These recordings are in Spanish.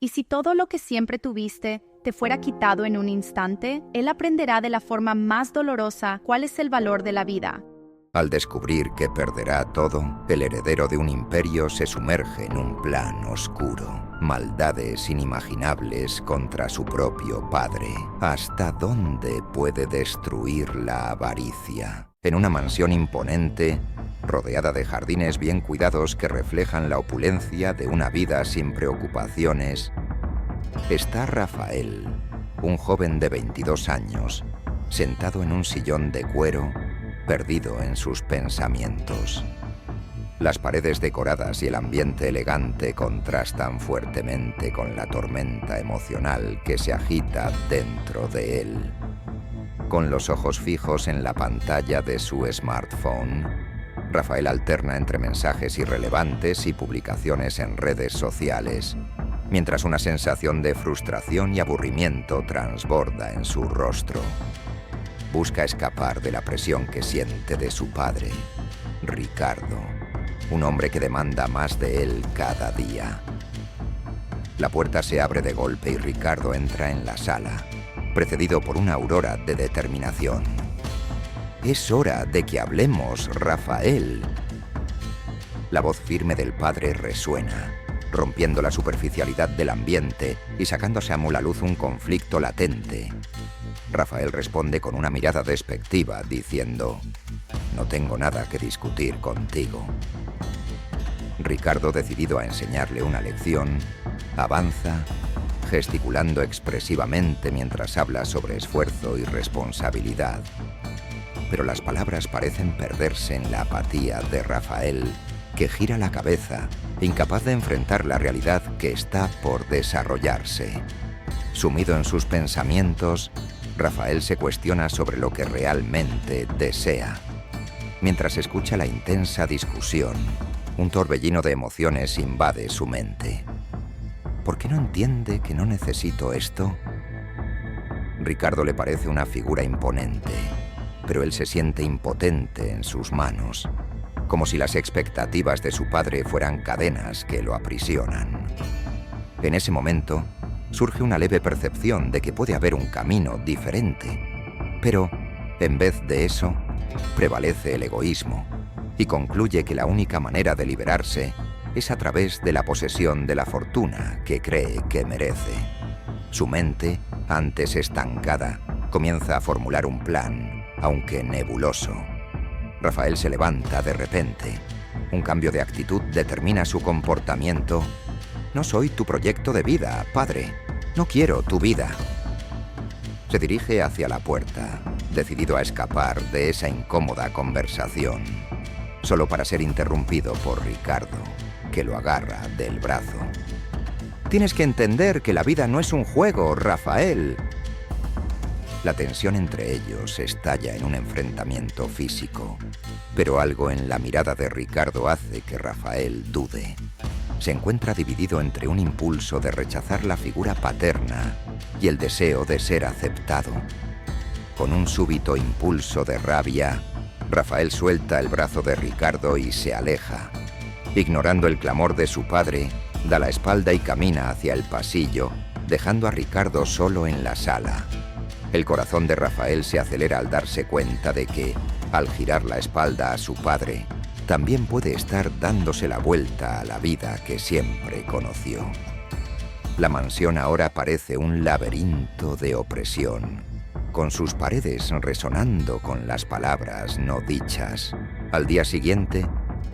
¿Y si todo lo que siempre tuviste te fuera quitado en un instante? Él aprenderá de la forma más dolorosa cuál es el valor de la vida. Al descubrir que perderá todo, el heredero de un imperio se sumerge en un plan oscuro. Maldades inimaginables contra su propio padre. ¿Hasta dónde puede destruir la avaricia? En una mansión imponente, rodeada de jardines bien cuidados que reflejan la opulencia de una vida sin preocupaciones, está Rafael, un joven de 22 años, sentado en un sillón de cuero, perdido en sus pensamientos. Las paredes decoradas y el ambiente elegante contrastan fuertemente con la tormenta emocional que se agita dentro de él. Con los ojos fijos en la pantalla de su smartphone, Rafael alterna entre mensajes irrelevantes y publicaciones en redes sociales, mientras una sensación de frustración y aburrimiento transborda en su rostro. Busca escapar de la presión que siente de su padre, Ricardo, un hombre que demanda más de él cada día. La puerta se abre de golpe y Ricardo entra en la sala, precedido por una aurora de determinación. «Es hora de que hablemos, Rafael». La voz firme del padre resuena, rompiendo la superficialidad del ambiente y sacándose a la luz un conflicto latente. Rafael responde con una mirada despectiva, diciendo: «No tengo nada que discutir contigo». Ricardo, decidido a enseñarle una lección, avanza, gesticulando expresivamente mientras habla sobre esfuerzo y responsabilidad. Pero las palabras parecen perderse en la apatía de Rafael, que gira la cabeza, incapaz de enfrentar la realidad que está por desarrollarse. Sumido en sus pensamientos, Rafael se cuestiona sobre lo que realmente desea. Mientras escucha la intensa discusión, un torbellino de emociones invade su mente. ¿Por qué no entiende que no necesito esto? Ricardo le parece una figura imponente, pero él se siente impotente en sus manos, como si las expectativas de su padre fueran cadenas que lo aprisionan. En ese momento, surge una leve percepción de que puede haber un camino diferente, pero, en vez de eso, prevalece el egoísmo y concluye que la única manera de liberarse es a través de la posesión de la fortuna que cree que merece. Su mente, antes estancada, comienza a formular un plan, aunque nebuloso. Rafael se levanta de repente. Un cambio de actitud determina su comportamiento. «No soy tu proyecto de vida, padre. No quiero tu vida». Se dirige hacia la puerta, decidido a escapar de esa incómoda conversación, solo para ser interrumpido por Ricardo, que lo agarra del brazo. «Tienes que entender que la vida no es un juego, Rafael». La tensión entre ellos estalla en un enfrentamiento físico, pero algo en la mirada de Ricardo hace que Rafael dude. Se encuentra dividido entre un impulso de rechazar la figura paterna y el deseo de ser aceptado. Con un súbito impulso de rabia, Rafael suelta el brazo de Ricardo y se aleja. Ignorando el clamor de su padre, da la espalda y camina hacia el pasillo, dejando a Ricardo solo en la sala. El corazón de Rafael se acelera al darse cuenta de que, al girar la espalda a su padre, también puede estar dándose la vuelta a la vida que siempre conoció. La mansión ahora parece un laberinto de opresión, con sus paredes resonando con las palabras no dichas. Al día siguiente,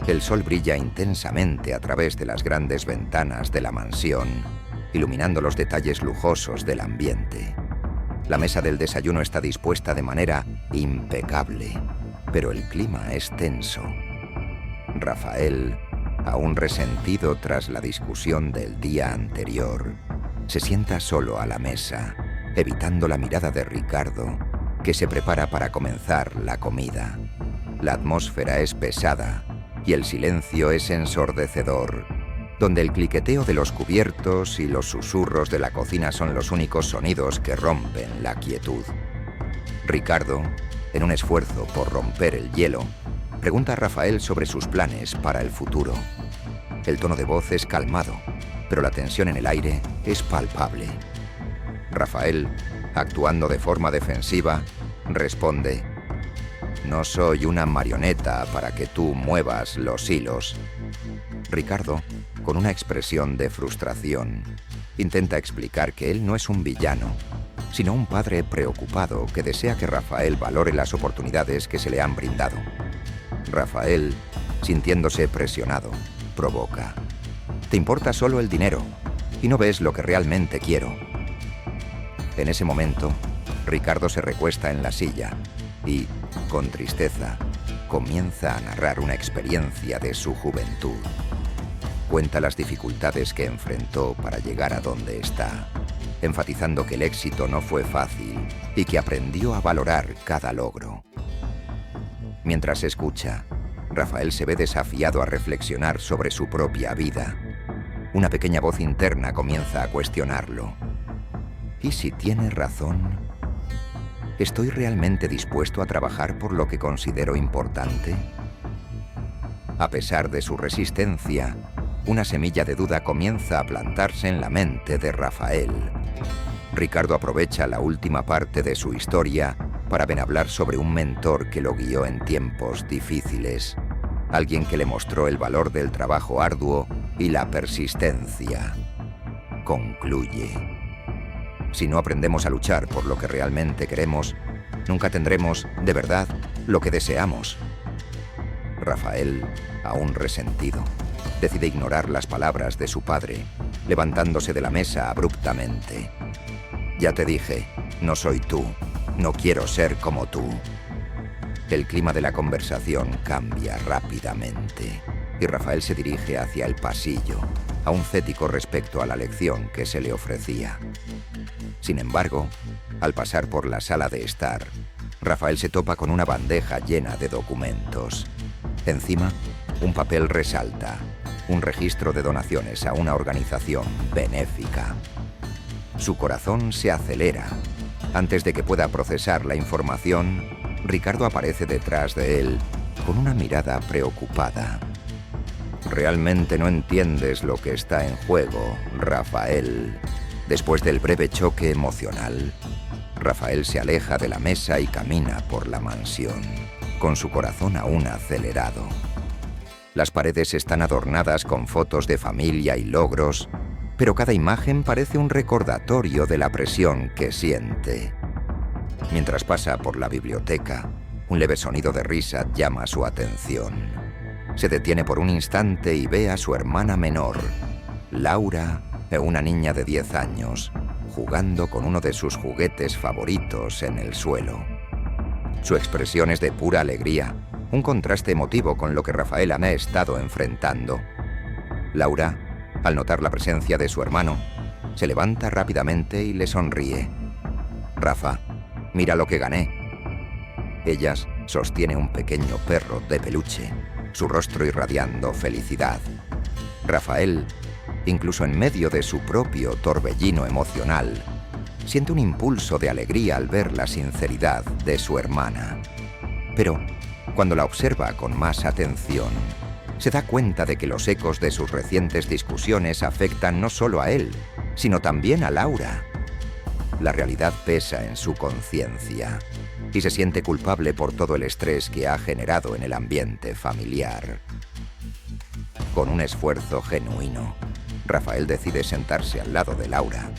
el sol brilla intensamente a través de las grandes ventanas de la mansión, iluminando los detalles lujosos del ambiente. La mesa del desayuno está dispuesta de manera impecable, pero el clima es tenso. Rafael, aún resentido tras la discusión del día anterior, se sienta solo a la mesa, evitando la mirada de Ricardo, que se prepara para comenzar la comida. La atmósfera es pesada y el silencio es ensordecedor, donde el cliqueteo de los cubiertos y los susurros de la cocina son los únicos sonidos que rompen la quietud. Ricardo, en un esfuerzo por romper el hielo, pregunta a Rafael sobre sus planes para el futuro. El tono de voz es calmado, pero la tensión en el aire es palpable. Rafael, actuando de forma defensiva, responde: «No soy una marioneta para que tú muevas los hilos». Ricardo, con una expresión de frustración, intenta explicar que él no es un villano, sino un padre preocupado que desea que Rafael valore las oportunidades que se le han brindado. Rafael, sintiéndose presionado, provoca: «Te importa solo el dinero y no ves lo que realmente quiero». En ese momento, Ricardo se recuesta en la silla y, con tristeza, comienza a narrar una experiencia de su juventud. Cuenta las dificultades que enfrentó para llegar a donde está, enfatizando que el éxito no fue fácil y que aprendió a valorar cada logro. Mientras escucha, Rafael se ve desafiado a reflexionar sobre su propia vida. Una pequeña voz interna comienza a cuestionarlo. ¿Y si tiene razón? ¿Estoy realmente dispuesto a trabajar por lo que considero importante? A pesar de su resistencia, una semilla de duda comienza a plantarse en la mente de Rafael. Ricardo aprovecha la última parte de su historia para hablar sobre un mentor que lo guió en tiempos difíciles, alguien que le mostró el valor del trabajo arduo y la persistencia. Concluye: si no aprendemos a luchar por lo que realmente queremos, nunca tendremos, de verdad, lo que deseamos. Rafael, aún resentido, decide ignorar las palabras de su padre, levantándose de la mesa abruptamente. «Ya te dije, no soy tú, no quiero ser como tú». El clima de la conversación cambia rápidamente y Rafael se dirige hacia el pasillo, aún cético respecto a la lección que se le ofrecía. Sin embargo, al pasar por la sala de estar, Rafael se topa con una bandeja llena de documentos. Encima, un papel resalta: un registro de donaciones a una organización benéfica. Su corazón se acelera. Antes de que pueda procesar la información, Ricardo aparece detrás de él con una mirada preocupada. «Realmente no entiendes lo que está en juego, Rafael». Después del breve choque emocional, Rafael se aleja de la mesa y camina por la mansión, con su corazón aún acelerado. Las paredes están adornadas con fotos de familia y logros, pero cada imagen parece un recordatorio de la presión que siente. Mientras pasa por la biblioteca, un leve sonido de risa llama su atención. Se detiene por un instante y ve a su hermana menor, Laura, una niña de 10 años, jugando con uno de sus juguetes favoritos en el suelo. Su expresión es de pura alegría, un contraste emotivo con lo que Rafael ha estado enfrentando. Laura, al notar la presencia de su hermano, se levanta rápidamente y le sonríe. «Rafa, mira lo que gané». Ella sostiene un pequeño perro de peluche, su rostro irradiando felicidad. Rafael, incluso en medio de su propio torbellino emocional, siente un impulso de alegría al ver la sinceridad de su hermana. Pero, cuando la observa con más atención, se da cuenta de que los ecos de sus recientes discusiones afectan no solo a él, sino también a Laura. La realidad pesa en su conciencia y se siente culpable por todo el estrés que ha generado en el ambiente familiar. Con un esfuerzo genuino, Rafael decide sentarse al lado de Laura.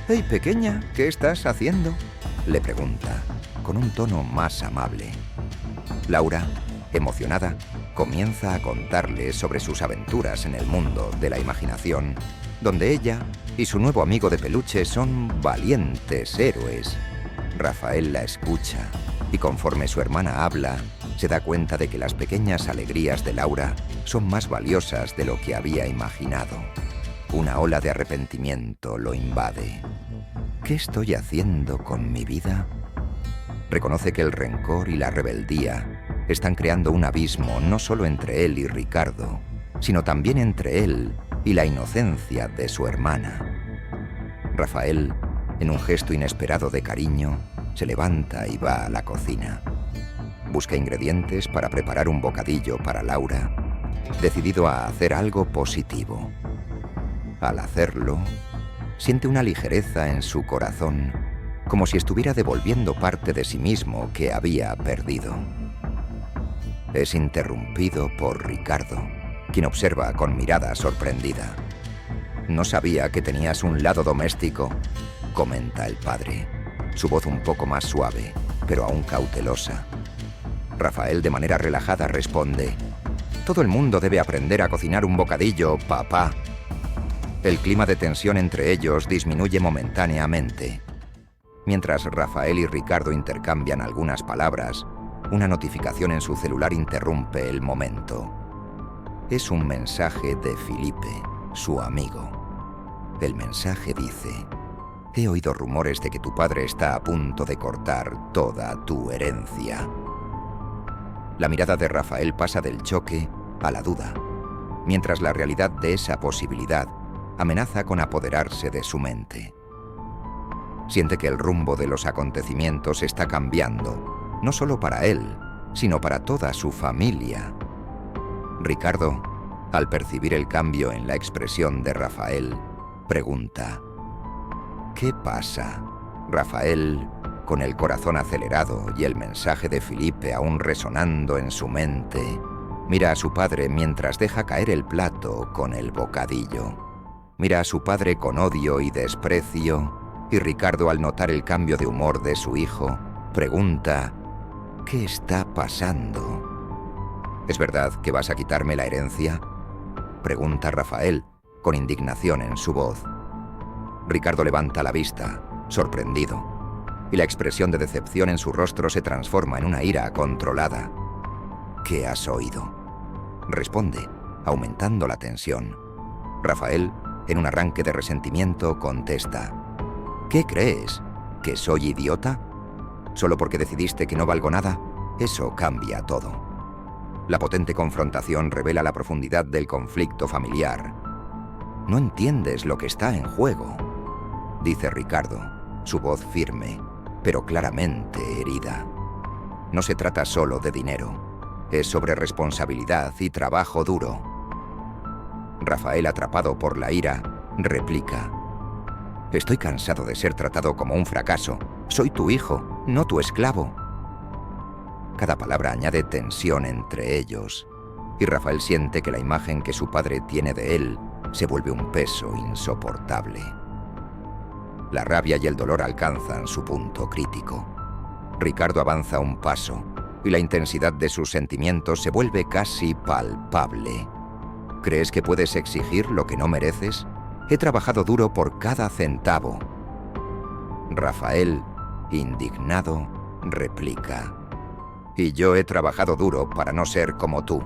«Hey, pequeña, ¿qué estás haciendo?», le pregunta, con un tono más amable. Laura, emocionada, comienza a contarle sobre sus aventuras en el mundo de la imaginación, donde ella y su nuevo amigo de peluche son valientes héroes. Rafael la escucha y conforme su hermana habla, se da cuenta de que las pequeñas alegrías de Laura son más valiosas de lo que había imaginado. Una ola de arrepentimiento lo invade. ¿Qué estoy haciendo con mi vida? Reconoce que el rencor y la rebeldía están creando un abismo no solo entre él y Ricardo, sino también entre él y la inocencia de su hermana. Rafael, en un gesto inesperado de cariño, se levanta y va a la cocina. Busca ingredientes para preparar un bocadillo para Laura, decidido a hacer algo positivo. Al hacerlo, siente una ligereza en su corazón, como si estuviera devolviendo parte de sí mismo que había perdido. Es interrumpido por Ricardo, quien observa con mirada sorprendida. «No sabía que tenías un lado doméstico», comenta el padre, su voz un poco más suave, pero aún cautelosa. Rafael, de manera relajada, responde: «Todo el mundo debe aprender a cocinar un bocadillo, papá». El clima de tensión entre ellos disminuye momentáneamente. Mientras Rafael y Ricardo intercambian algunas palabras, una notificación en su celular interrumpe el momento. Es un mensaje de Felipe, su amigo. El mensaje dice: «He oído rumores de que tu padre está a punto de cortar toda tu herencia». La mirada de Rafael pasa del choque a la duda, mientras la realidad de esa posibilidad amenaza con apoderarse de su mente. Siente que el rumbo de los acontecimientos está cambiando, no solo para él, sino para toda su familia. Ricardo, al percibir el cambio en la expresión de Rafael, pregunta: «¿Qué pasa?» Rafael, con el corazón acelerado y el mensaje de Felipe aún resonando en su mente, mira a su padre mientras deja caer el plato con el bocadillo. Mira a su padre con odio y desprecio, y Ricardo, al notar el cambio de humor de su hijo, pregunta: «¿Qué está pasando?» «¿Es verdad que vas a quitarme la herencia?», pregunta Rafael, con indignación en su voz. Ricardo levanta la vista, sorprendido, y la expresión de decepción en su rostro se transforma en una ira controlada. «¿Qué has oído?», responde, aumentando la tensión. Rafael, en un arranque de resentimiento, contesta: «¿Qué crees? ¿Que soy idiota? ¿Solo porque decidiste que no valgo nada? Eso cambia todo». La potente confrontación revela la profundidad del conflicto familiar. «No entiendes lo que está en juego», dice Ricardo, su voz firme, pero claramente herida. «No se trata solo de dinero, es sobre responsabilidad y trabajo duro». Rafael, atrapado por la ira, replica: «Estoy cansado de ser tratado como un fracaso. Soy tu hijo, no tu esclavo». Cada palabra añade tensión entre ellos, y Rafael siente que la imagen que su padre tiene de él se vuelve un peso insoportable. La rabia y el dolor alcanzan su punto crítico. Ricardo avanza un paso, y la intensidad de sus sentimientos se vuelve casi palpable. «¿Crees que puedes exigir lo que no mereces? He trabajado duro por cada centavo». Rafael, indignado, replica: «Y yo he trabajado duro para no ser como tú.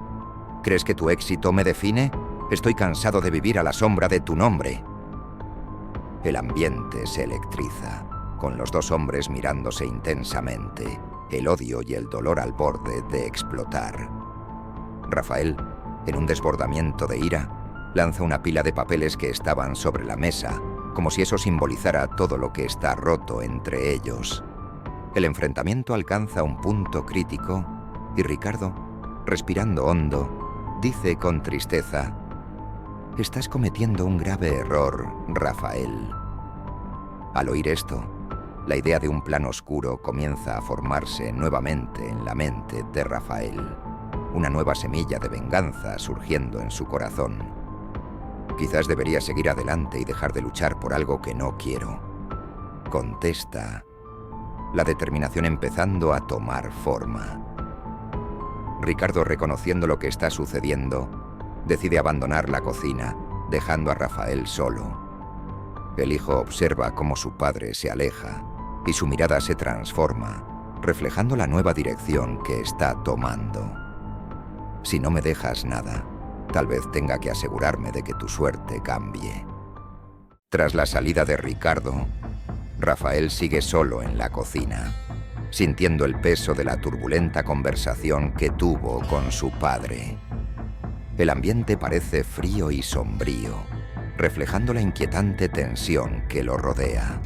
¿Crees que tu éxito me define? Estoy cansado de vivir a la sombra de tu nombre». El ambiente se electriza, con los dos hombres mirándose intensamente, el odio y el dolor al borde de explotar. Rafael, en un desbordamiento de ira, lanza una pila de papeles que estaban sobre la mesa, como si eso simbolizara todo lo que está roto entre ellos. El enfrentamiento alcanza un punto crítico y Ricardo, respirando hondo, dice con tristeza: «Estás cometiendo un grave error, Rafael». Al oír esto, la idea de un plan oscuro comienza a formarse nuevamente en la mente de Rafael, una nueva semilla de venganza surgiendo en su corazón. «Quizás debería seguir adelante y dejar de luchar por algo que no quiero», contesta, la determinación empezando a tomar forma. Ricardo, reconociendo lo que está sucediendo, decide abandonar la cocina, dejando a Rafael solo. El hijo observa cómo su padre se aleja y su mirada se transforma, reflejando la nueva dirección que está tomando. «Si no me dejas nada, tal vez tenga que asegurarme de que tu suerte cambie». Tras la salida de Ricardo, Rafael sigue solo en la cocina, sintiendo el peso de la turbulenta conversación que tuvo con su padre. El ambiente parece frío y sombrío, reflejando la inquietante tensión que lo rodea.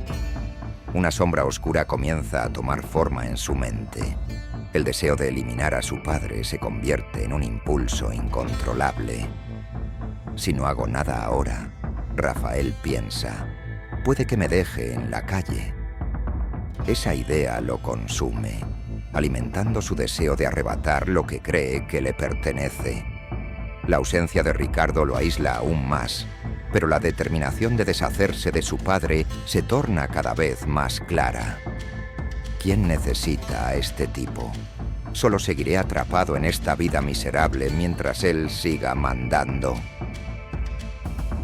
Una sombra oscura comienza a tomar forma en su mente. El deseo de eliminar a su padre se convierte en un impulso incontrolable. «Si no hago nada ahora, Rafael piensa, puede que me deje en la calle. Esa idea lo consume, alimentando su deseo de arrebatar lo que cree que le pertenece. La ausencia de Ricardo lo aísla aún más, pero la determinación de deshacerse de su padre se torna cada vez más clara. ¿Quién necesita a este tipo? Solo seguiré atrapado en esta vida miserable mientras él siga mandando.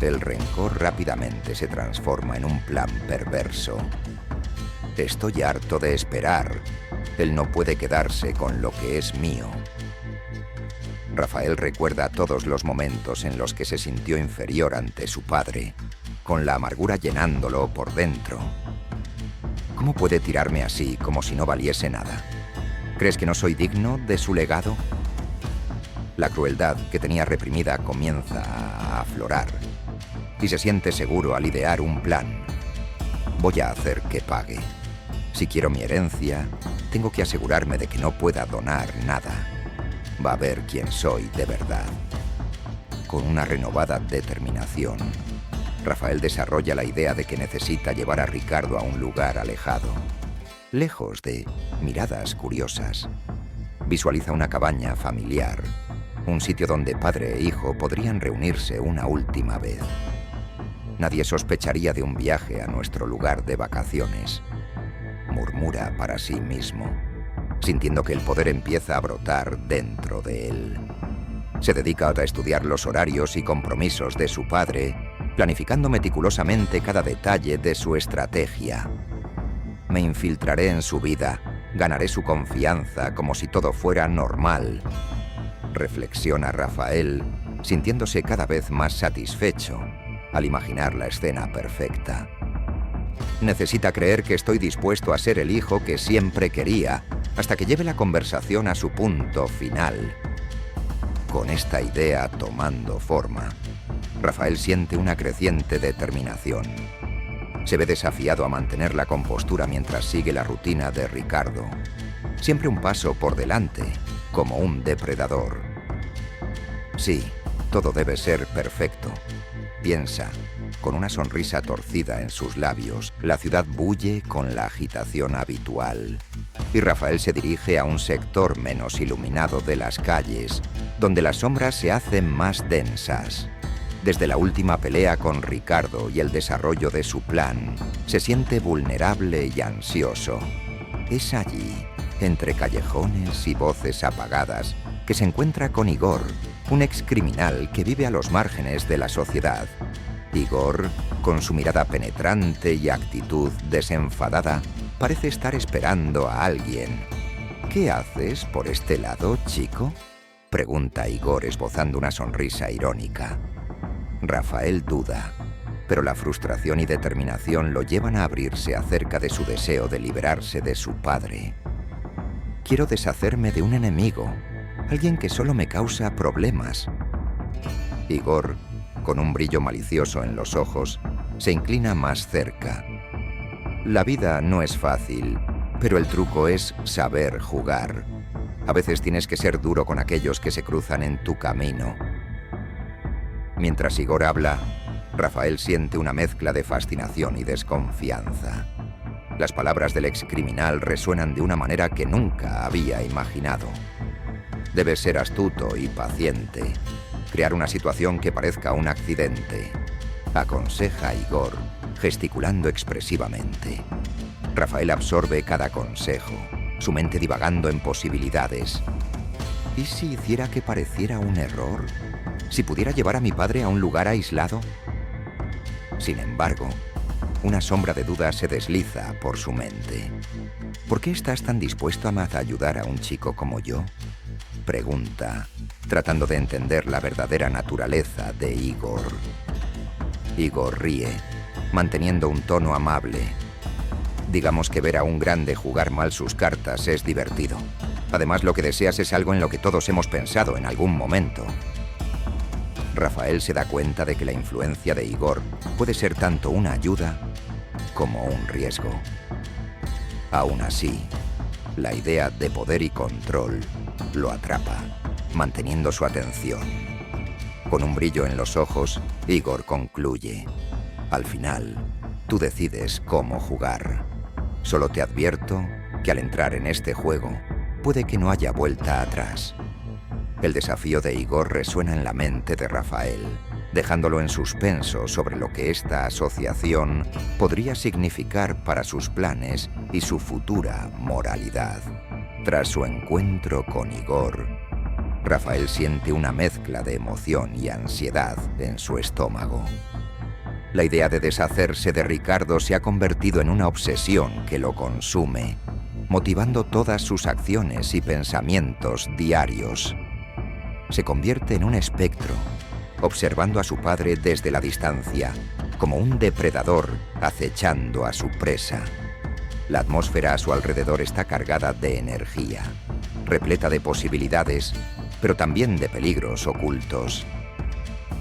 El rencor rápidamente se transforma en un plan perverso. Estoy harto de esperar. Él no puede quedarse con lo que es mío. Rafael recuerda todos los momentos en los que se sintió inferior ante su padre, con la amargura llenándolo por dentro. ¿Cómo puede tirarme así como si no valiese nada? ¿Crees que no soy digno de su legado? La crueldad que tenía reprimida comienza a aflorar y se siente seguro al idear un plan. Voy a hacer que pague. Si quiero mi herencia, tengo que asegurarme de que no pueda donar nada. Va a ver quién soy de verdad. Con una renovada determinación, Rafael desarrolla la idea de que necesita llevar a Ricardo a un lugar alejado, lejos de miradas curiosas. Visualiza una cabaña familiar, un sitio donde padre e hijo podrían reunirse una última vez. Nadie sospecharía de un viaje a nuestro lugar de vacaciones, murmura para sí mismo, sintiendo que el poder empieza a brotar dentro de él. Se dedica a estudiar los horarios y compromisos de su padre, planificando meticulosamente cada detalle de su estrategia. Me infiltraré en su vida, ganaré su confianza como si todo fuera normal, reflexiona Rafael, sintiéndose cada vez más satisfecho al imaginar la escena perfecta. Necesita creer que estoy dispuesto a ser el hijo que siempre quería, hasta que lleve la conversación a su punto final. Con esta idea tomando forma, Rafael siente una creciente determinación. Se ve desafiado a mantener la compostura mientras sigue la rutina de Ricardo. Siempre un paso por delante, como un depredador. Sí, todo debe ser perfecto, piensa. Con una sonrisa torcida en sus labios, la ciudad bulle con la agitación habitual. Y Rafael se dirige a un sector menos iluminado de las calles, donde las sombras se hacen más densas. Desde la última pelea con Ricardo y el desarrollo de su plan, se siente vulnerable y ansioso. Es allí, entre callejones y voces apagadas, que se encuentra con Igor, un excriminal que vive a los márgenes de la sociedad. Igor, con su mirada penetrante y actitud desenfadada, parece estar esperando a alguien. ¿Qué haces por este lado, chico?, pregunta Igor esbozando una sonrisa irónica. Rafael duda, pero la frustración y determinación lo llevan a abrirse acerca de su deseo de liberarse de su padre. Quiero deshacerme de un enemigo, alguien que solo me causa problemas. Igor, con un brillo malicioso en los ojos, se inclina más cerca. La vida no es fácil, pero el truco es saber jugar. A veces tienes que ser duro con aquellos que se cruzan en tu camino. Mientras Igor habla, Rafael siente una mezcla de fascinación y desconfianza. Las palabras del excriminal resuenan de una manera que nunca había imaginado. Debes ser astuto y paciente. Crear una situación que parezca un accidente, aconseja Igor, gesticulando expresivamente. Rafael absorbe cada consejo, su mente divagando en posibilidades. ¿Y si hiciera que pareciera un error? ¿Si pudiera llevar a mi padre a un lugar aislado? Sin embargo, una sombra de duda se desliza por su mente. ¿Por qué estás tan dispuesto a ayudar a un chico como yo?, pregunta, tratando de entender la verdadera naturaleza de Igor. Igor ríe, manteniendo un tono amable. Digamos que ver a un grande jugar mal sus cartas es divertido. Además, lo que deseas es algo en lo que todos hemos pensado en algún momento. Rafael se da cuenta de que la influencia de Igor puede ser tanto una ayuda como un riesgo. Aún así, la idea de poder y control lo atrapa, manteniendo su atención. Con un brillo en los ojos, Igor concluye: al final, tú decides cómo jugar. Solo te advierto que al entrar en este juego, puede que no haya vuelta atrás. El desafío de Igor resuena en la mente de Rafael, dejándolo en suspenso sobre lo que esta asociación podría significar para sus planes y su futura moralidad. Tras su encuentro con Igor, Rafael siente una mezcla de emoción y ansiedad en su estómago. La idea de deshacerse de Ricardo se ha convertido en una obsesión que lo consume, motivando todas sus acciones y pensamientos diarios. Se convierte en un espectro, observando a su padre desde la distancia, como un depredador acechando a su presa. La atmósfera a su alrededor está cargada de energía, repleta de posibilidades, pero también de peligros ocultos.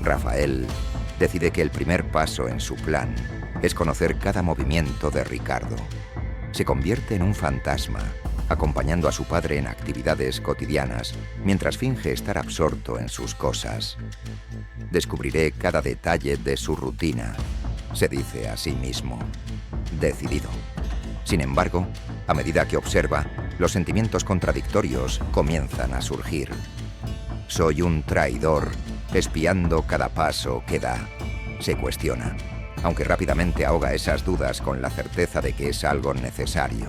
Rafael decide que el primer paso en su plan es conocer cada movimiento de Ricardo. Se convierte en un fantasma, acompañando a su padre en actividades cotidianas, mientras finge estar absorto en sus cosas. Descubriré cada detalle de su rutina, se dice a sí mismo, decidido. Sin embargo, a medida que observa, los sentimientos contradictorios comienzan a surgir. Soy un traidor, espiando cada paso que da, se cuestiona, aunque rápidamente ahoga esas dudas con la certeza de que es algo necesario.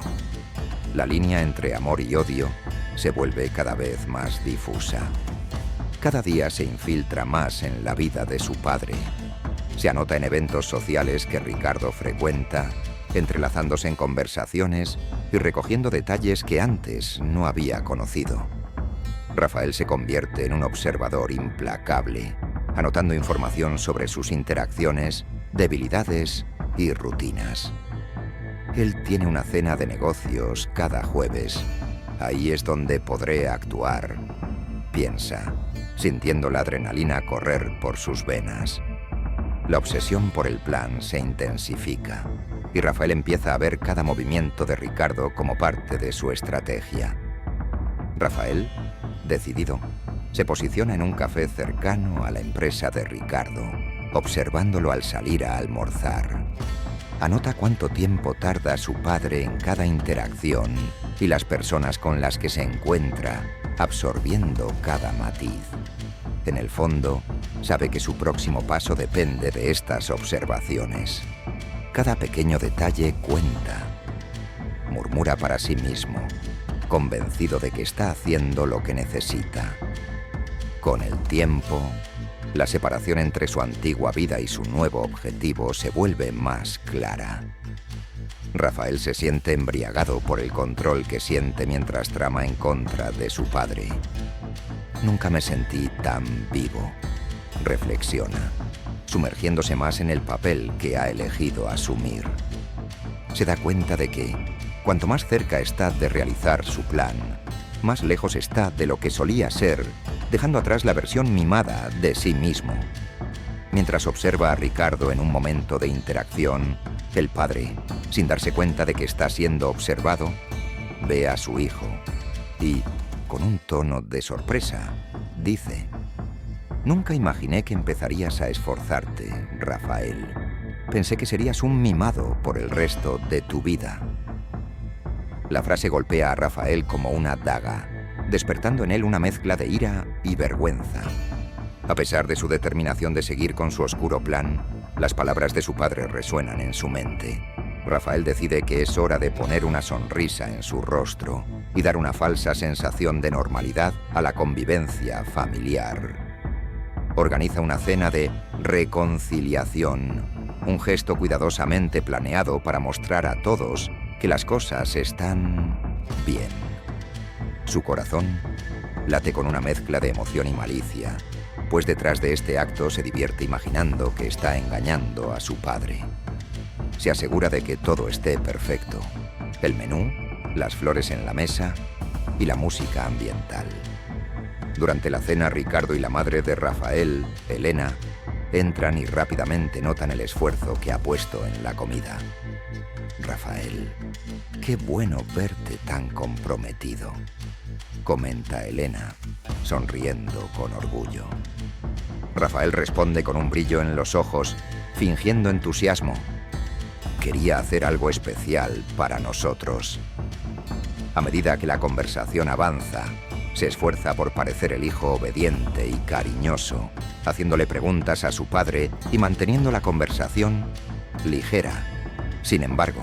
La línea entre amor y odio se vuelve cada vez más difusa. Cada día se infiltra más en la vida de su padre. Se anota en eventos sociales que Ricardo frecuenta, entrelazándose en conversaciones y recogiendo detalles que antes no había conocido. Rafael se convierte en un observador implacable, anotando información sobre sus interacciones, debilidades y rutinas. Él tiene una cena de negocios cada jueves. Ahí es donde podré actuar, piensa, sintiendo la adrenalina correr por sus venas. La obsesión por el plan se intensifica y Rafael empieza a ver cada movimiento de Ricardo como parte de su estrategia. Rafael, decidido, se posiciona en un café cercano a la empresa de Ricardo, observándolo al salir a almorzar. Anota cuánto tiempo tarda su padre en cada interacción y las personas con las que se encuentra, absorbiendo cada matiz. En el fondo, sabe que su próximo paso depende de estas observaciones. Cada pequeño detalle cuenta. Murmura para sí mismo, convencido de que está haciendo lo que necesita. Con el tiempo, la separación entre su antigua vida y su nuevo objetivo se vuelve más clara. Rafael se siente embriagado por el control que siente mientras trama en contra de su padre. Nunca me sentí tan vivo, reflexiona, sumergiéndose más en el papel que ha elegido asumir. Se da cuenta de que, cuanto más cerca está de realizar su plan, más lejos está de lo que solía ser, dejando atrás la versión mimada de sí mismo. Mientras observa a Ricardo en un momento de interacción, el padre, sin darse cuenta de que está siendo observado, ve a su hijo y, con un tono de sorpresa, dice: «Nunca imaginé que empezarías a esforzarte, Rafael. Pensé que serías un mimado por el resto de tu vida». La frase golpea a Rafael como una daga, despertando en él una mezcla de ira y vergüenza. A pesar de su determinación de seguir con su oscuro plan, las palabras de su padre resuenan en su mente. Rafael decide que es hora de poner una sonrisa en su rostro y dar una falsa sensación de normalidad a la convivencia familiar. Organiza una cena de reconciliación, un gesto cuidadosamente planeado para mostrar a todos que las cosas están bien. Su corazón late con una mezcla de emoción y malicia, pues detrás de este acto se divierte imaginando que está engañando a su padre. Se asegura de que todo esté perfecto: el menú, las flores en la mesa y la música ambiental. Durante la cena, Ricardo y la madre de Rafael, Elena, entran y rápidamente notan el esfuerzo que ha puesto en la comida. «Rafael, qué bueno verte tan comprometido», comenta Elena, sonriendo con orgullo. Rafael responde con un brillo en los ojos, fingiendo entusiasmo. Quería hacer algo especial para nosotros. A medida que la conversación avanza, se esfuerza por parecer el hijo obediente y cariñoso, haciéndole preguntas a su padre y manteniendo la conversación ligera. Sin embargo,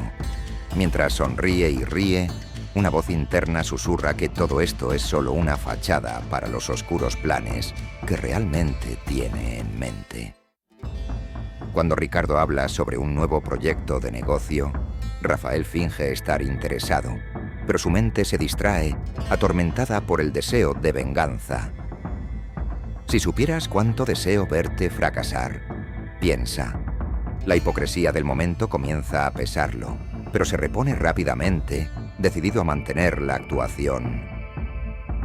mientras sonríe y ríe, una voz interna susurra que todo esto es solo una fachada para los oscuros planes que realmente tiene en mente. Cuando Ricardo habla sobre un nuevo proyecto de negocio, Rafael finge estar interesado, pero su mente se distrae, atormentada por el deseo de venganza. Si supieras cuánto deseo verte fracasar, piensa. La hipocresía del momento comienza a pesarlo, pero se repone rápidamente, decidido a mantener la actuación.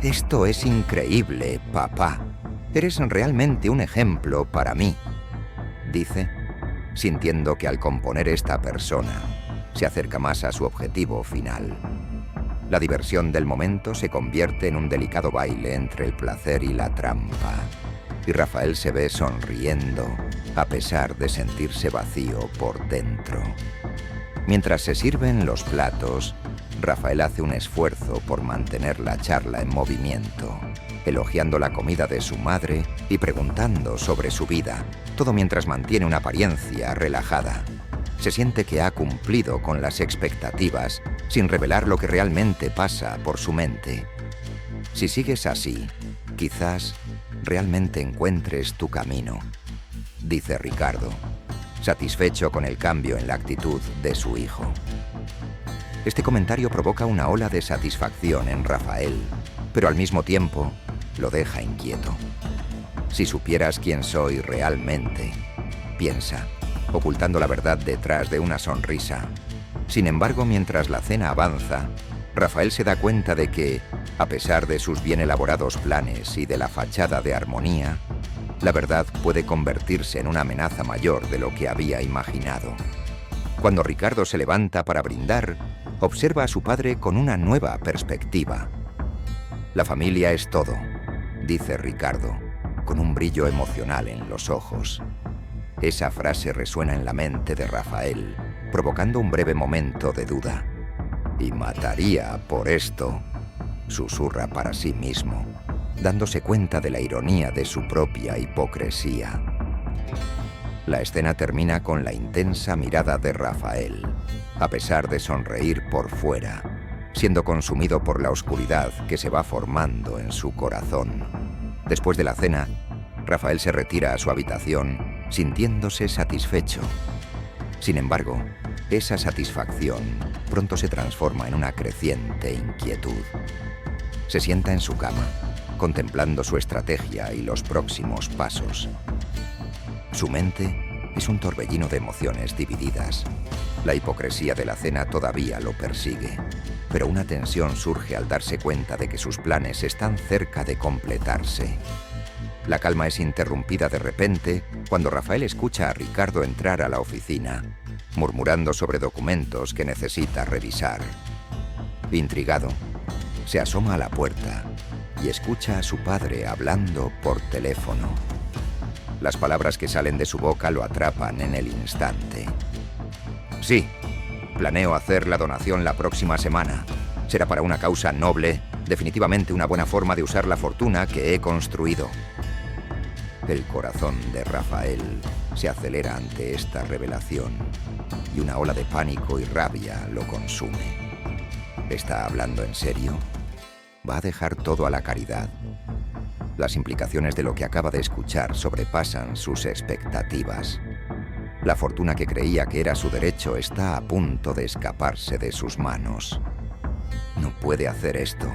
Esto es increíble, papá. Eres realmente un ejemplo para mí, dice, sintiendo que al componer esta persona, se acerca más a su objetivo final. La diversión del momento se convierte en un delicado baile entre el placer y la trampa, y Rafael se ve sonriendo, a pesar de sentirse vacío por dentro. Mientras se sirven los platos, Rafael hace un esfuerzo por mantener la charla en movimiento, elogiando la comida de su madre y preguntando sobre su vida, todo mientras mantiene una apariencia relajada. Se siente que ha cumplido con las expectativas sin revelar lo que realmente pasa por su mente. Si sigues así, quizás realmente encuentres tu camino, dice Ricardo, satisfecho con el cambio en la actitud de su hijo. Este comentario provoca una ola de satisfacción en Rafael, pero al mismo tiempo lo deja inquieto. Si supieras quién soy realmente, piensa, ocultando la verdad detrás de una sonrisa. Sin embargo, mientras la cena avanza, Rafael se da cuenta de que, a pesar de sus bien elaborados planes y de la fachada de armonía, la verdad puede convertirse en una amenaza mayor de lo que había imaginado. Cuando Ricardo se levanta para brindar, observa a su padre con una nueva perspectiva. La familia es todo, dice Ricardo, con un brillo emocional en los ojos. Esa frase resuena en la mente de Rafael, provocando un breve momento de duda. Y mataría por esto, susurra para sí mismo, dándose cuenta de la ironía de su propia hipocresía. La escena termina con la intensa mirada de Rafael, a pesar de sonreír por fuera, siendo consumido por la oscuridad que se va formando en su corazón. Después de la cena, Rafael se retira a su habitación, sintiéndose satisfecho. Sin embargo, esa satisfacción pronto se transforma en una creciente inquietud. Se sienta en su cama, contemplando su estrategia y los próximos pasos. Su mente es un torbellino de emociones divididas. La hipocresía de la cena todavía lo persigue, pero una tensión surge al darse cuenta de que sus planes están cerca de completarse. La calma es interrumpida de repente cuando Rafael escucha a Ricardo entrar a la oficina, murmurando sobre documentos que necesita revisar. Intrigado, se asoma a la puerta y escucha a su padre hablando por teléfono. Las palabras que salen de su boca lo atrapan en el instante. Sí, planeo hacer la donación la próxima semana. Será para una causa noble, definitivamente una buena forma de usar la fortuna que he construido. El corazón de Rafael se acelera ante esta revelación y una ola de pánico y rabia lo consume. ¿Está hablando en serio? ¿Va a dejar todo a la caridad? Las implicaciones de lo que acaba de escuchar sobrepasan sus expectativas. La fortuna que creía que era su derecho está a punto de escaparse de sus manos. No puede hacer esto,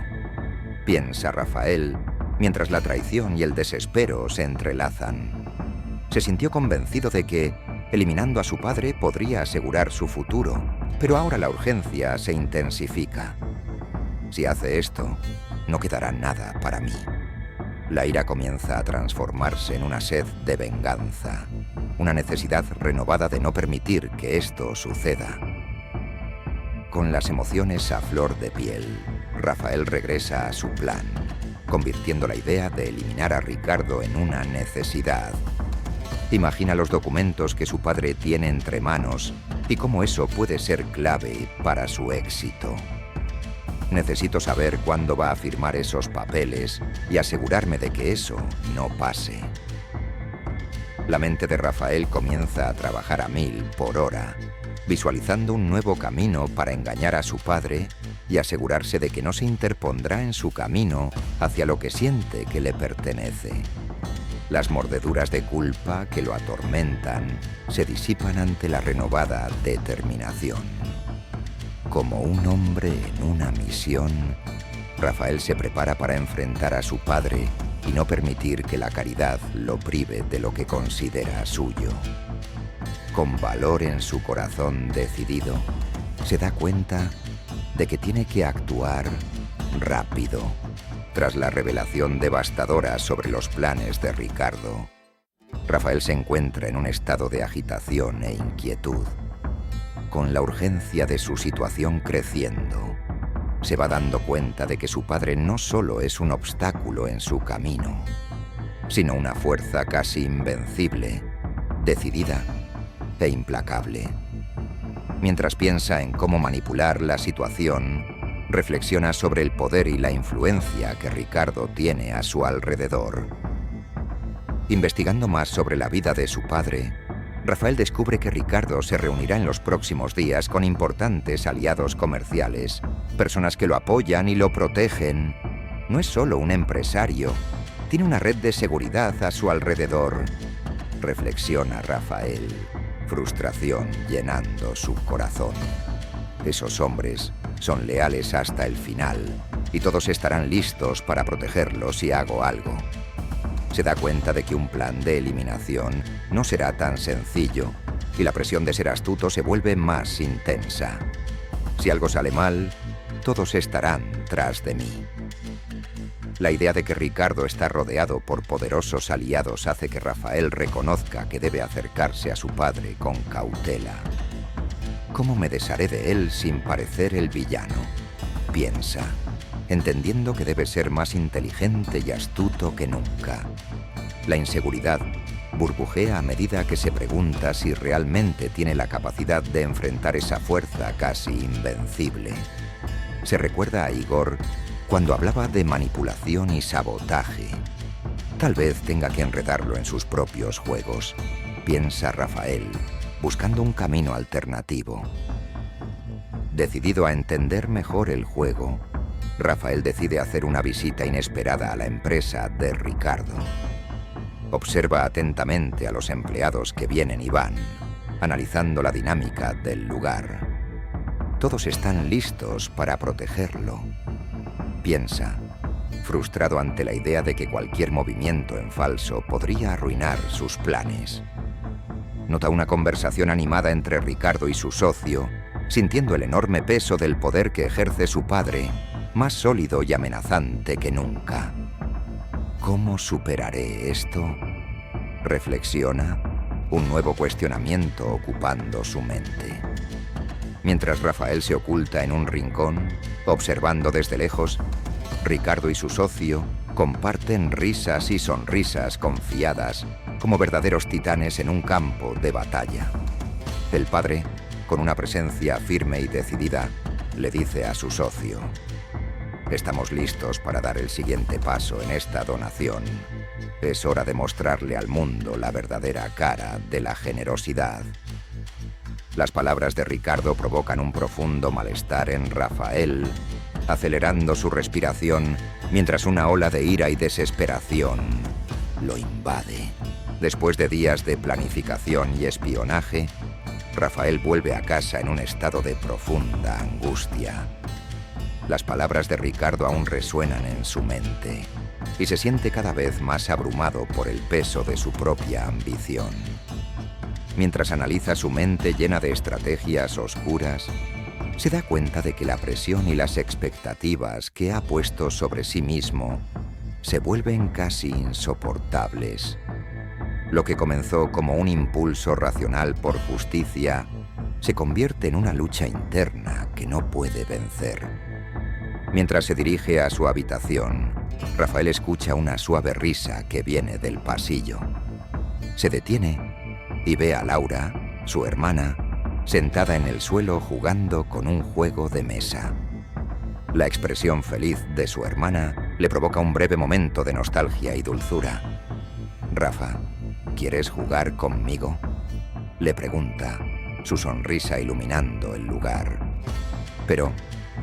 piensa Rafael, mientras la traición y el desespero se entrelazan. Se sintió convencido de que, eliminando a su padre, podría asegurar su futuro, pero ahora la urgencia se intensifica. Si hace esto, no quedará nada para mí. La ira comienza a transformarse en una sed de venganza, una necesidad renovada de no permitir que esto suceda. Con las emociones a flor de piel, Rafael regresa a su plan, convirtiendo la idea de eliminar a Ricardo en una necesidad. Imagina los documentos que su padre tiene entre manos y cómo eso puede ser clave para su éxito. Necesito saber cuándo va a firmar esos papeles y asegurarme de que eso no pase. La mente de Rafael comienza a trabajar a 1000 por hora, visualizando un nuevo camino para engañar a su padre y asegurarse de que no se interpondrá en su camino hacia lo que siente que le pertenece. Las mordeduras de culpa que lo atormentan se disipan ante la renovada determinación. Como un hombre en una misión, Rafael se prepara para enfrentar a su padre y no permitir que la caridad lo prive de lo que considera suyo. Con valor en su corazón decidido, se da cuenta de que tiene que actuar rápido. Tras la revelación devastadora sobre los planes de Ricardo, Rafael se encuentra en un estado de agitación e inquietud. Con la urgencia de su situación creciendo, se va dando cuenta de que su padre no solo es un obstáculo en su camino, sino una fuerza casi invencible, decidida e implacable. Mientras piensa en cómo manipular la situación, reflexiona sobre el poder y la influencia que Ricardo tiene a su alrededor. Investigando más sobre la vida de su padre, Rafael descubre que Ricardo se reunirá en los próximos días con importantes aliados comerciales, personas que lo apoyan y lo protegen. No es solo un empresario, tiene una red de seguridad a su alrededor. Reflexiona Rafael, frustración llenando su corazón. Esos hombres son leales hasta el final y todos estarán listos para protegerlo si hago algo. Se da cuenta de que un plan de eliminación no será tan sencillo y la presión de ser astuto se vuelve más intensa. Si algo sale mal, todos estarán tras de mí. La idea de que Ricardo está rodeado por poderosos aliados hace que Rafael reconozca que debe acercarse a su padre con cautela. ¿Cómo me desharé de él sin parecer el villano?, piensa, entendiendo que debe ser más inteligente y astuto que nunca. La inseguridad burbujea a medida que se pregunta si realmente tiene la capacidad de enfrentar esa fuerza casi invencible. Se recuerda a Igor cuando hablaba de manipulación y sabotaje. Tal vez tenga que enredarlo en sus propios juegos, piensa Rafael, buscando un camino alternativo. Decidido a entender mejor el juego, Rafael decide hacer una visita inesperada a la empresa de Ricardo. Observa atentamente a los empleados que vienen y van, analizando la dinámica del lugar. Todos están listos para protegerlo. Piensa, frustrado ante la idea de que cualquier movimiento en falso podría arruinar sus planes. Nota una conversación animada entre Ricardo y su socio, sintiendo el enorme peso del poder que ejerce su padre, más sólido y amenazante que nunca. ¿Cómo superaré esto?, reflexiona, un nuevo cuestionamiento ocupando su mente. Mientras Rafael se oculta en un rincón, observando desde lejos, Ricardo y su socio comparten risas y sonrisas confiadas, como verdaderos titanes en un campo de batalla. El padre, con una presencia firme y decidida, le dice a su socio: «Estamos listos para dar el siguiente paso en esta donación. Es hora de mostrarle al mundo la verdadera cara de la generosidad». Las palabras de Ricardo provocan un profundo malestar en Rafael, acelerando su respiración mientras una ola de ira y desesperación lo invade. Después de días de planificación y espionaje, Rafael vuelve a casa en un estado de profunda angustia. Las palabras de Ricardo aún resuenan en su mente y se siente cada vez más abrumado por el peso de su propia ambición. Mientras analiza su mente llena de estrategias oscuras, se da cuenta de que la presión y las expectativas que ha puesto sobre sí mismo se vuelven casi insoportables. Lo que comenzó como un impulso racional por justicia se convierte en una lucha interna que no puede vencer. Mientras se dirige a su habitación, Rafael escucha una suave risa que viene del pasillo. Se detiene y ve a Laura, su hermana, sentada en el suelo jugando con un juego de mesa. La expresión feliz de su hermana le provoca un breve momento de nostalgia y dulzura. «Rafa, ¿quieres jugar conmigo?», le pregunta, su sonrisa iluminando el lugar. Pero,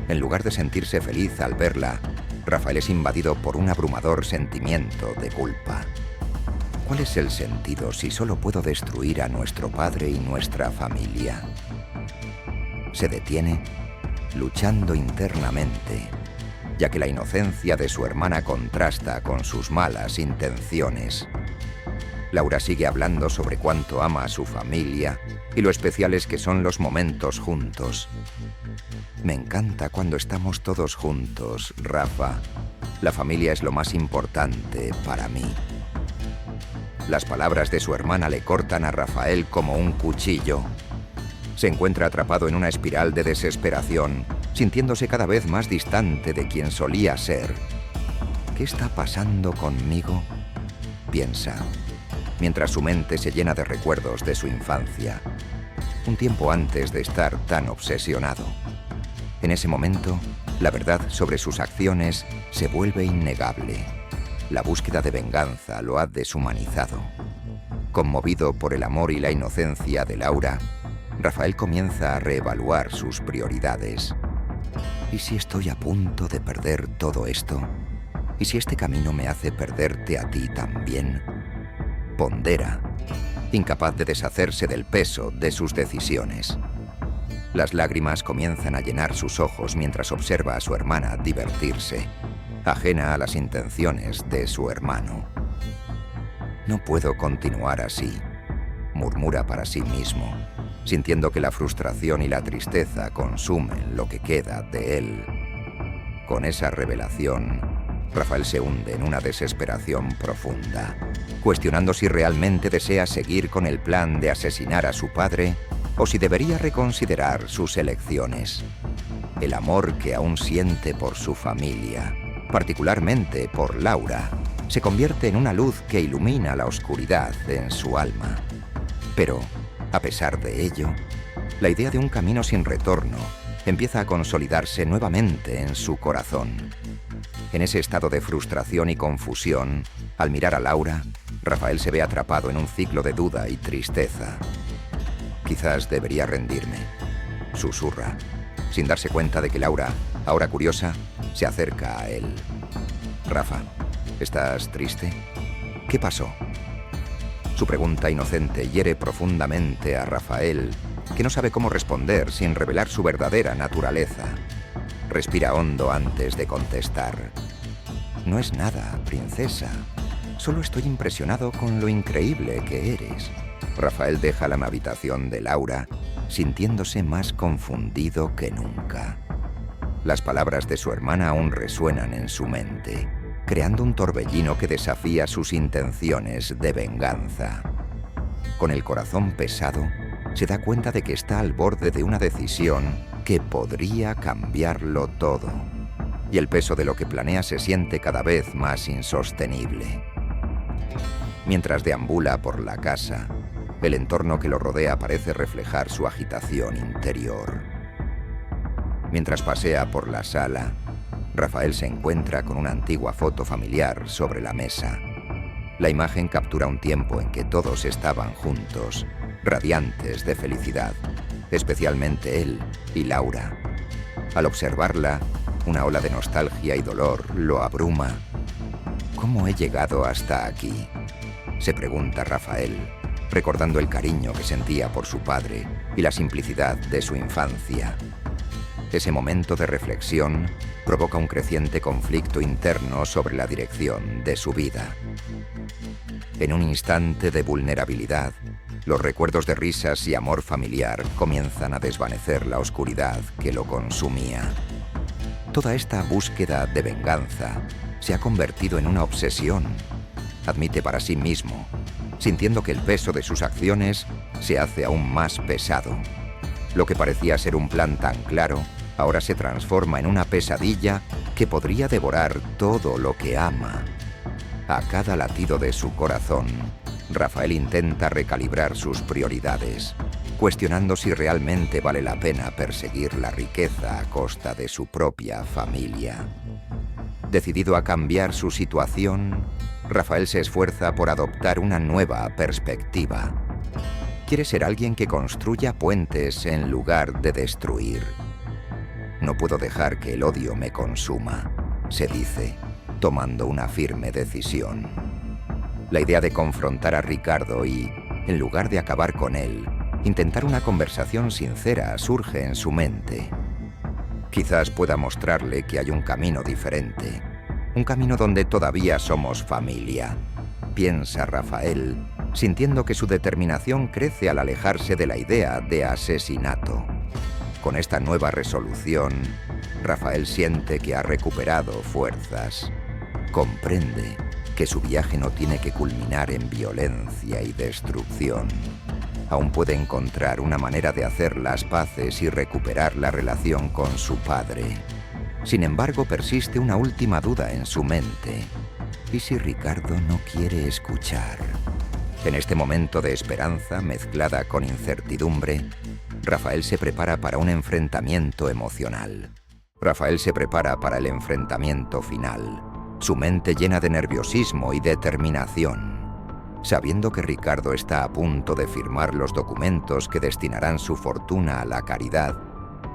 en lugar de sentirse feliz al verla, Rafael es invadido por un abrumador sentimiento de culpa. ¿Cuál es el sentido si solo puedo destruir a nuestro padre y nuestra familia? Se detiene, luchando internamente, ya que la inocencia de su hermana contrasta con sus malas intenciones. Laura sigue hablando sobre cuánto ama a su familia y lo especiales que son los momentos juntos. «Me encanta cuando estamos todos juntos, Rafa. La familia es lo más importante para mí». Las palabras de su hermana le cortan a Rafael como un cuchillo. Se encuentra atrapado en una espiral de desesperación, sintiéndose cada vez más distante de quien solía ser. «¿Qué está pasando conmigo?», piensa, mientras su mente se llena de recuerdos de su infancia, un tiempo antes de estar tan obsesionado. En ese momento, la verdad sobre sus acciones se vuelve innegable. La búsqueda de venganza lo ha deshumanizado. Conmovido por el amor y la inocencia de Laura, Rafael comienza a reevaluar sus prioridades. ¿Y si estoy a punto de perder todo esto? ¿Y si este camino me hace perderte a ti también? Pondera, incapaz de deshacerse del peso de sus decisiones. Las lágrimas comienzan a llenar sus ojos mientras observa a su hermana divertirse, ajena a las intenciones de su hermano. «No puedo continuar así», murmura para sí mismo, sintiendo que la frustración y la tristeza consumen lo que queda de él. Con esa revelación, Rafael se hunde en una desesperación profunda, cuestionando si realmente desea seguir con el plan de asesinar a su padre o si debería reconsiderar sus elecciones. El amor que aún siente por su familia, particularmente por Laura, se convierte en una luz que ilumina la oscuridad en su alma. Pero, a pesar de ello, la idea de un camino sin retorno empieza a consolidarse nuevamente en su corazón. En ese estado de frustración y confusión, al mirar a Laura, Rafael se ve atrapado en un ciclo de duda y tristeza. «Quizás debería rendirme», susurra, sin darse cuenta de que Laura, ahora curiosa, se acerca a él. «Rafa, ¿estás triste? ¿Qué pasó?». Su pregunta inocente hiere profundamente a Rafael, que no sabe cómo responder sin revelar su verdadera naturaleza. Respira hondo antes de contestar. «No es nada, princesa. Solo estoy impresionado con lo increíble que eres». Rafael deja la habitación de Laura, sintiéndose más confundido que nunca. Las palabras de su hermana aún resuenan en su mente, creando un torbellino que desafía sus intenciones de venganza. Con el corazón pesado, se da cuenta de que está al borde de una decisión que podría cambiarlo todo, y el peso de lo que planea se siente cada vez más insostenible. Mientras deambula por la casa, el entorno que lo rodea parece reflejar su agitación interior. Mientras pasea por la sala, Rafael se encuentra con una antigua foto familiar sobre la mesa. La imagen captura un tiempo en que todos estaban juntos, radiantes de felicidad, especialmente él y Laura. Al observarla, una ola de nostalgia y dolor lo abruma. ¿Cómo he llegado hasta aquí?, se pregunta Rafael, recordando el cariño que sentía por su padre y la simplicidad de su infancia. Ese momento de reflexión provoca un creciente conflicto interno sobre la dirección de su vida. En un instante de vulnerabilidad, los recuerdos de risas y amor familiar comienzan a desvanecer la oscuridad que lo consumía. Toda esta búsqueda de venganza se ha convertido en una obsesión, admite para sí mismo, sintiendo que el peso de sus acciones se hace aún más pesado. Lo que parecía ser un plan tan claro ahora se transforma en una pesadilla que podría devorar todo lo que ama. A cada latido de su corazón, Rafael intenta recalibrar sus prioridades, cuestionando si realmente vale la pena perseguir la riqueza a costa de su propia familia. Decidido a cambiar su situación, Rafael se esfuerza por adoptar una nueva perspectiva. Quiere ser alguien que construya puentes en lugar de destruir. No puedo dejar que el odio me consuma, se dice, tomando una firme decisión. La idea de confrontar a Ricardo y, en lugar de acabar con él, intentar una conversación sincera surge en su mente. Quizás pueda mostrarle que hay un camino diferente, un camino donde todavía somos familia, piensa Rafael, sintiendo que su determinación crece al alejarse de la idea de asesinato. Con esta nueva resolución, Rafael siente que ha recuperado fuerzas. Comprende que su viaje no tiene que culminar en violencia y destrucción. Aún puede encontrar una manera de hacer las paces y recuperar la relación con su padre. Sin embargo, persiste una última duda en su mente. ¿Y si Ricardo no quiere escuchar? En este momento de esperanza mezclada con incertidumbre, Rafael se prepara para un enfrentamiento emocional. Rafael se prepara para el enfrentamiento final, su mente llena de nerviosismo y determinación. Sabiendo que Ricardo está a punto de firmar los documentos que destinarán su fortuna a la caridad,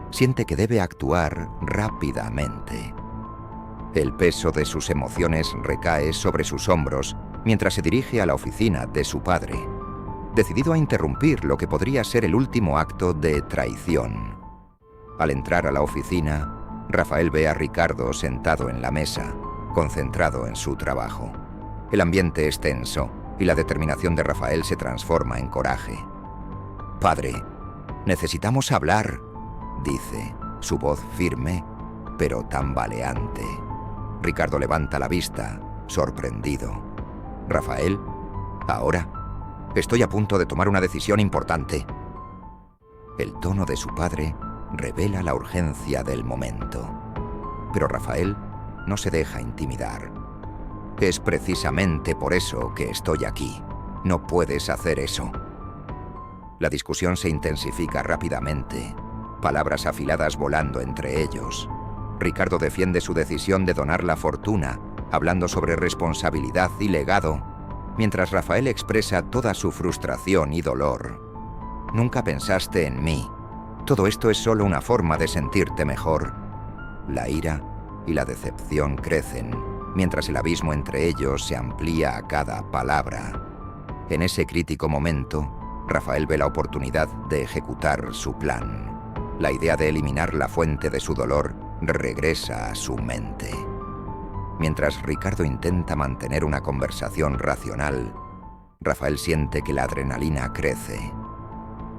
siente que debe actuar rápidamente. El peso de sus emociones recae sobre sus hombros mientras se dirige a la oficina de su padre, decidido a interrumpir lo que podría ser el último acto de traición. Al entrar a la oficina, Rafael ve a Ricardo sentado en la mesa, concentrado en su trabajo. El ambiente es tenso y la determinación de Rafael se transforma en coraje. «Padre, necesitamos hablar», dice, su voz firme, pero tambaleante. Ricardo levanta la vista, sorprendido. «Rafael, ahora, estoy a punto de tomar una decisión importante». El tono de su padre revela la urgencia del momento. Pero Rafael no se deja intimidar. «Es precisamente por eso que estoy aquí. No puedes hacer eso». La discusión se intensifica rápidamente, palabras afiladas volando entre ellos. Ricardo defiende su decisión de donar la fortuna, hablando sobre responsabilidad y legado, mientras Rafael expresa toda su frustración y dolor. «Nunca pensaste en mí. Todo esto es solo una forma de sentirte mejor». La ira y la decepción crecen, mientras el abismo entre ellos se amplía a cada palabra. En ese crítico momento, Rafael ve la oportunidad de ejecutar su plan. La idea de eliminar la fuente de su dolor regresa a su mente. Mientras Ricardo intenta mantener una conversación racional, Rafael siente que la adrenalina crece.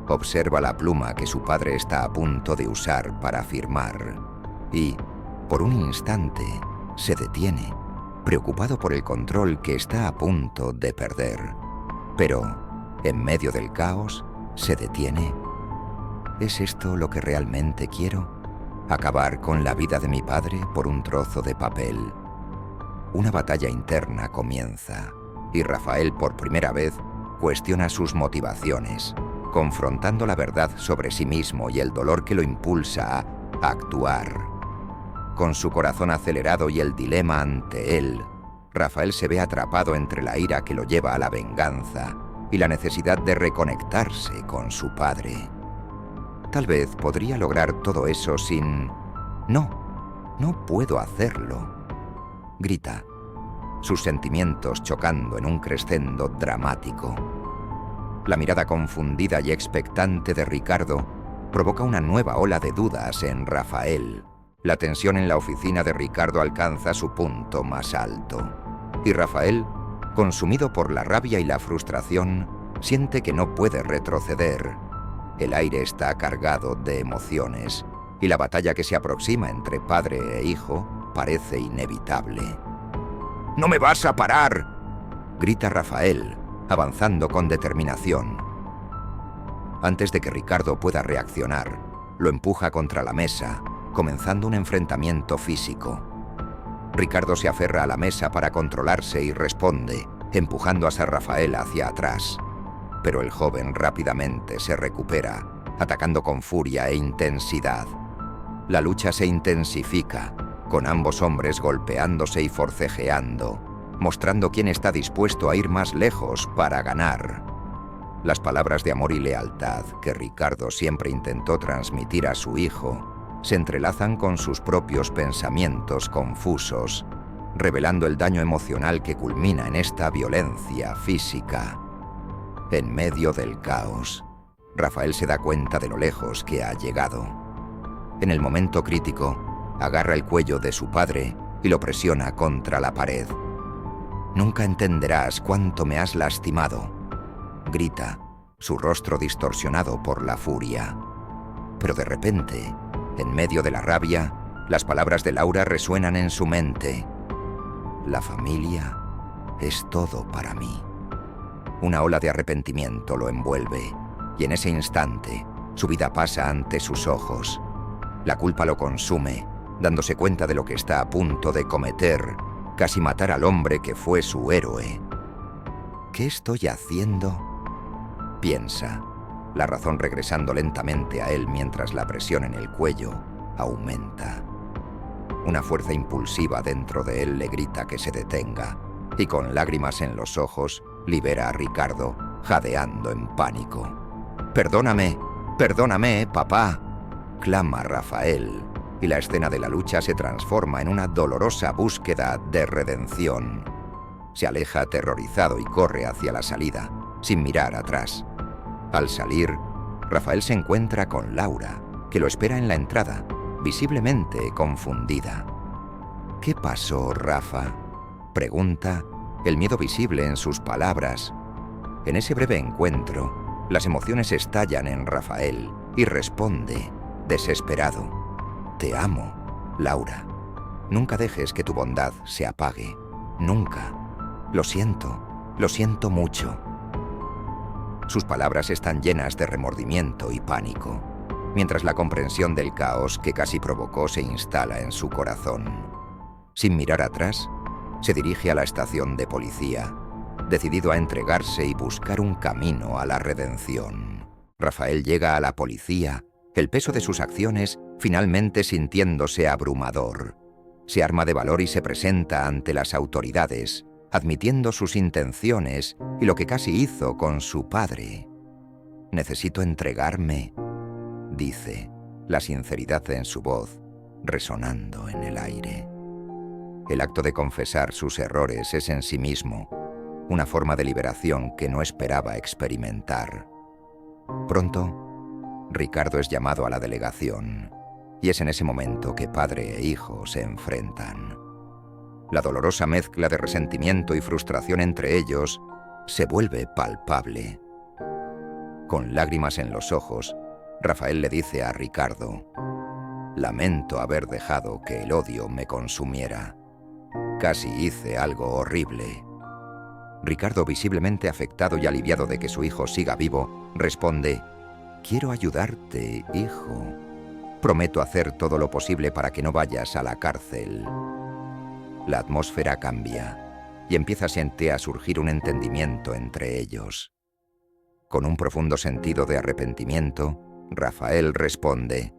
Observa la pluma que su padre está a punto de usar para firmar y, por un instante, se detiene, preocupado por el control que está a punto de perder. Pero, en medio del caos, se detiene. ¿Es esto lo que realmente quiero? ¿Acabar con la vida de mi padre por un trozo de papel? Una batalla interna comienza, y Rafael por primera vez cuestiona sus motivaciones, confrontando la verdad sobre sí mismo y el dolor que lo impulsa a actuar. Con su corazón acelerado y el dilema ante él, Rafael se ve atrapado entre la ira que lo lleva a la venganza y la necesidad de reconectarse con su padre. Tal vez podría lograr todo eso sin... No puedo hacerlo, grita, sus sentimientos chocando en un crescendo dramático. La mirada confundida y expectante de Ricardo provoca una nueva ola de dudas en Rafael. La tensión en la oficina de Ricardo alcanza su punto más alto. Y Rafael, consumido por la rabia y la frustración, siente que no puede retroceder. El aire está cargado de emociones, y la batalla que se aproxima entre padre e hijo parece inevitable. «¡No me vas a parar!», grita Rafael, avanzando con determinación. Antes de que Ricardo pueda reaccionar, lo empuja contra la mesa comenzando un enfrentamiento físico. Ricardo se aferra a la mesa para controlarse y responde, empujando a San Rafael hacia atrás. Pero el joven rápidamente se recupera, atacando con furia e intensidad. La lucha se intensifica, con ambos hombres golpeándose y forcejeando, mostrando quién está dispuesto a ir más lejos para ganar. Las palabras de amor y lealtad que Ricardo siempre intentó transmitir a su hijo se entrelazan con sus propios pensamientos confusos, revelando el daño emocional que culmina en esta violencia física. En medio del caos, Rafael se da cuenta de lo lejos que ha llegado. En el momento crítico, agarra el cuello de su padre y lo presiona contra la pared. «Nunca entenderás cuánto me has lastimado», grita, su rostro distorsionado por la furia. Pero de repente, en medio de la rabia, las palabras de Laura resuenan en su mente. «La familia es todo para mí». Una ola de arrepentimiento lo envuelve, y en ese instante, su vida pasa ante sus ojos. La culpa lo consume, dándose cuenta de lo que está a punto de cometer, casi matar al hombre que fue su héroe. «¿Qué estoy haciendo?», piensa, la razón regresando lentamente a él mientras la presión en el cuello aumenta. Una fuerza impulsiva dentro de él le grita que se detenga, y con lágrimas en los ojos, libera a Ricardo, jadeando en pánico. «Perdóname, perdóname, papá», clama Rafael, y la escena de la lucha se transforma en una dolorosa búsqueda de redención. Se aleja aterrorizado y corre hacia la salida, sin mirar atrás. Al salir, Rafael se encuentra con Laura, que lo espera en la entrada, visiblemente confundida. «¿Qué pasó, Rafa?», pregunta, el miedo visible en sus palabras. En ese breve encuentro, las emociones estallan en Rafael y responde, desesperado: «Te amo, Laura. Nunca dejes que tu bondad se apague. Nunca. Lo siento mucho». Sus palabras están llenas de remordimiento y pánico, mientras la comprensión del caos que casi provocó se instala en su corazón. Sin mirar atrás, se dirige a la estación de policía, decidido a entregarse y buscar un camino a la redención. Rafael llega a la policía, el peso de sus acciones finalmente sintiéndose abrumador. Se arma de valor y se presenta ante las autoridades, admitiendo sus intenciones y lo que casi hizo con su padre. «Necesito entregarme», dice, la sinceridad en su voz resonando en el aire. El acto de confesar sus errores es en sí mismo una forma de liberación que no esperaba experimentar. Pronto, Ricardo es llamado a la delegación, y es en ese momento que padre e hijo se enfrentan. La dolorosa mezcla de resentimiento y frustración entre ellos se vuelve palpable. Con lágrimas en los ojos, Rafael le dice a Ricardo: «Lamento haber dejado que el odio me consumiera. Casi hice algo horrible». Ricardo, visiblemente afectado y aliviado de que su hijo siga vivo, responde: «Quiero ayudarte, hijo. Prometo hacer todo lo posible para que no vayas a la cárcel». La atmósfera cambia y empieza a surgir un entendimiento entre ellos. Con un profundo sentido de arrepentimiento, Rafael responde: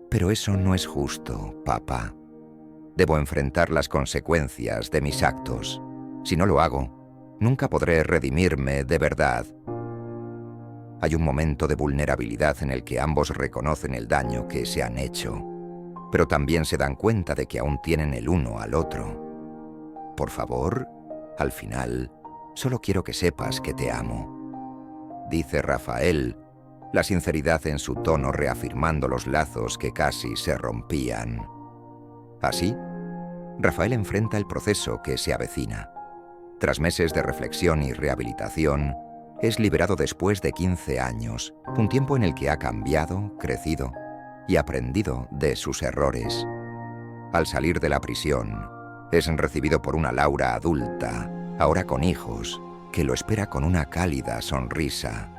«Pero eso no es justo, papá. Debo enfrentar las consecuencias de mis actos. Si no lo hago, nunca podré redimirme de verdad». Hay un momento de vulnerabilidad en el que ambos reconocen el daño que se han hecho, pero también se dan cuenta de que aún tienen el uno al otro. «Por favor, al final, solo quiero que sepas que te amo», dice Rafael, la sinceridad en su tono reafirmando los lazos que casi se rompían. Así, Rafael enfrenta el proceso que se avecina. Tras meses de reflexión y rehabilitación, es liberado después de 15 años, un tiempo en el que ha cambiado, crecido y aprendido de sus errores. Al salir de la prisión, es recibido por una Laura adulta, ahora con hijos, que lo espera con una cálida sonrisa.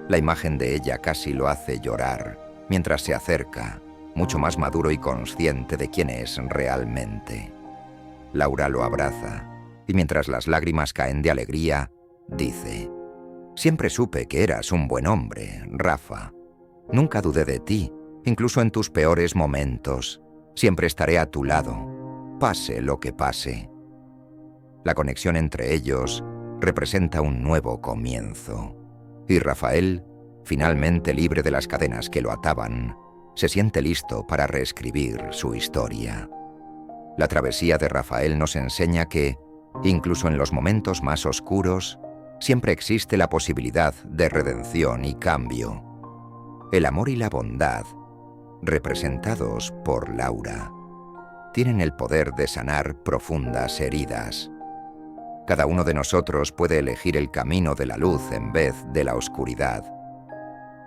La imagen de ella casi lo hace llorar, mientras se acerca, mucho más maduro y consciente de quién es realmente. Laura lo abraza, y mientras las lágrimas caen de alegría, dice: «Siempre supe que eras un buen hombre, Rafa. Nunca dudé de ti, incluso en tus peores momentos. Siempre estaré a tu lado, pase lo que pase». La conexión entre ellos representa un nuevo comienzo. Y Rafael, finalmente libre de las cadenas que lo ataban, se siente listo para reescribir su historia. La travesía de Rafael nos enseña que, incluso en los momentos más oscuros, siempre existe la posibilidad de redención y cambio. El amor y la bondad, representados por Laura, tienen el poder de sanar profundas heridas. Cada uno de nosotros puede elegir el camino de la luz en vez de la oscuridad.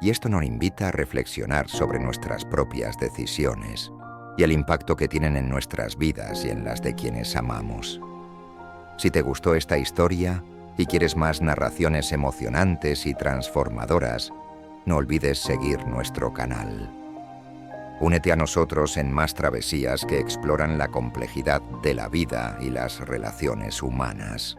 Y esto nos invita a reflexionar sobre nuestras propias decisiones y el impacto que tienen en nuestras vidas y en las de quienes amamos. Si te gustó esta historia y quieres más narraciones emocionantes y transformadoras, no olvides seguir nuestro canal. Únete a nosotros en más travesías que exploran la complejidad de la vida y las relaciones humanas.